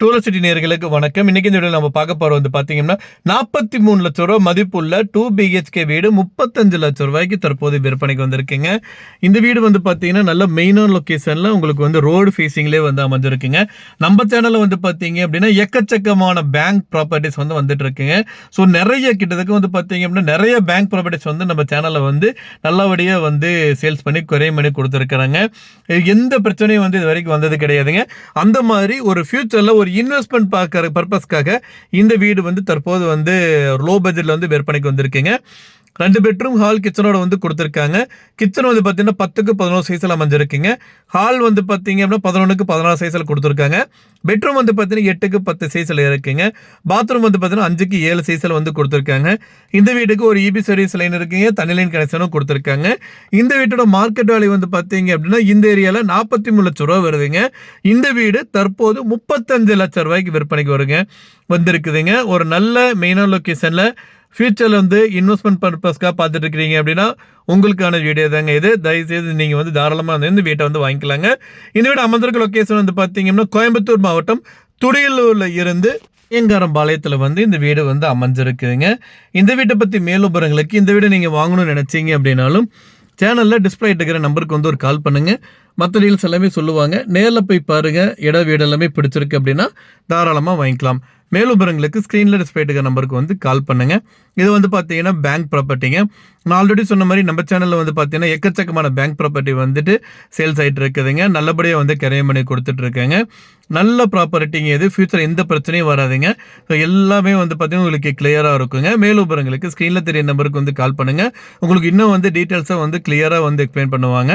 டூலர் city நேயர்களுக்கு வணக்கம். இன்னைக்கு இந்த வீடியோல நம்ம பார்க்க போறது வந்து பாத்தீங்கன்னா 43 லட்சம் ரூபாய் மதிப்புள்ள 2 BHK வீடு 35 லட்சம் ரூபாய்க்கு தற்போது விற்பனைக்கு வந்திருக்குங்க. இந்த வீடு வந்து பாத்தீங்கன்னா நல்ல மெயினான லொகேஷன்ல உங்களுக்கு வந்து ரோடு ஃபேசிங்லேயே வந்து அமைஞ்சிருக்குங்க. நம்ம சேனல்ல வந்து பாத்தீங்க அப்படின்னா எக்கச்சக்கமான பேங்க் ப்ராப்பர்ட்டிஸ் வந்து வந்துட்டு இருக்குங்க. ஸோ நிறைய கிட்டத்தட்ட வந்து பாத்தீங்க அப்படின்னா நிறைய பேங்க் ப்ராப்பர்ட்டிஸ் வந்து நம்ம சேனல்ல வந்து நல்லபடியா வந்து சேல்ஸ் பண்ணி குறையும் பண்ணி கொடுத்துருக்காங்க. எந்த பிரச்சனையும் வந்து இது வரைக்கும் வந்தது கிடையாதுங்க. அந்த மாதிரி ஒரு ஃபியூச்சர்ல ஒரு இன்வெஸ்ட்மெண்ட் பார்க்கற பர்பஸ்க்காக இந்த வீடு வந்து தற்போது வந்து லோ பட்ஜெட்ல வந்து விற்பனைக்கு வந்திருக்குங்க. 2 பெட்ரூம் ஹால் கிச்சனோட வந்து கொடுத்துருக்காங்க. கிச்சன் வந்து பார்த்தீங்கன்னா 10க்கு 11 சைஸில் அமைஞ்சிருக்குங்க. ஹால் வந்து பார்த்தீங்க அப்படின்னா 11க்கு 16 சைஸில் கொடுத்துருக்காங்க. பெட்ரூம் வந்து பார்த்தீங்கன்னா 8க்கு 10 சைஸில் இருக்குங்க. பாத்ரூம் வந்து பார்த்தீங்கன்னா 5க்கு 7 சைஸில் வந்து கொடுத்துருக்காங்க. இந்த வீட்டுக்கு ஒரு இபி சர்வீஸ் லைன் இருக்குங்க. தனி லைன் கனெக்ஷனும் கொடுத்துருக்காங்க. இந்த வீட்டோட மார்க்கெட் வேல்யூ வந்து பார்த்தீங்க அப்படின்னா இந்த ஏரியாவில் 43 லட்சம் ரூபா வருதுங்க. இந்த வீடு தற்போது 35 லட்சம் ரூபாய்க்கு விற்பனைக்கு வருங்க வந்திருக்குதுங்க. ஒரு நல்ல மெயினான லொக்கேஷனில் ஃபியூச்சரில் வந்து இன்வெஸ்ட்மெண்ட் பர்பஸ்க்காக பார்த்துட்டு இருக்கிறீங்க அப்படின்னா உங்களுக்கான வீடியோ தாங்க இது. தயவுசெய்து நீங்கள் வந்து தாராளமாக வந்து இந்த வீட்டை வந்து வாங்கிக்கலாங்க. இந்த வீடு அமைந்திருக்க லொக்கேஷன் வந்து பார்த்தீங்கன்னா கோயம்புத்தூர் மாவட்டம் துடியலூரில் இருந்து ஐயங்காரம்பாளையத்தில் வந்து இந்த வீடு வந்து அமைஞ்சிருக்குதுங்க. இந்த வீட்டை பற்றி மேலும் விவரங்களுக்கு இந்த வீடை நீங்கள் வாங்கணும்னு நினச்சிங்க அப்படின்னாலும் சேனலில் டிஸ்பிளே இருக்கிற நம்பருக்கு வந்து ஒரு கால் பண்ணுங்கள். மற்ற டீல்ஸ் எல்லாமே சொல்லுவாங்க. நேரில் போய் பாருங்கள். இட வீடு எல்லாமே பிடிச்சிருக்கு அப்படின்னா தாராளமாக வாங்கிக்கலாம். மேலும் விவரங்களுக்கு ஸ்க்ரீனில் டிஸ்பிளே இருக்கிற நம்பருக்கு வந்து கால் பண்ணுங்கள். இது வந்து பார்த்தீங்கன்னா பேங்க் ப்ராப்பர்ட்டிங்க. நான் ஆல்ரெடி சொன்ன மாதிரி நம்ம சேனலில் வந்து பார்த்தீங்கன்னா எக்கச்சக்கமான பேங்க் ப்ராப்பர்ட்டி வந்துட்டு சேல்ஸ் ஆகிட்டு இருக்குதுங்க. நல்லபடியாக வந்து கிரையம் பண்ணி கொடுத்துட்ருக்கேங்க. நல்ல ப்ராப்பர்ட்டிங்க இது. ஃபியூச்சர் எந்த பிரச்சனையும் வராதுங்க. ஸோ எல்லாமே வந்து பார்த்தீங்கன்னா உங்களுக்கு கிளியராக இருக்குங்க. மேலும் விவரங்களுக்கு ஸ்க்ரீனில் தெரிய நம்பருக்கு வந்து கால் பண்ணுங்கள். உங்களுக்கு இன்னும் வந்து டீட்டெயில்ஸாக வந்து கிளியராக வந்து எக்ஸ்பிளைன் பண்ணுவாங்க.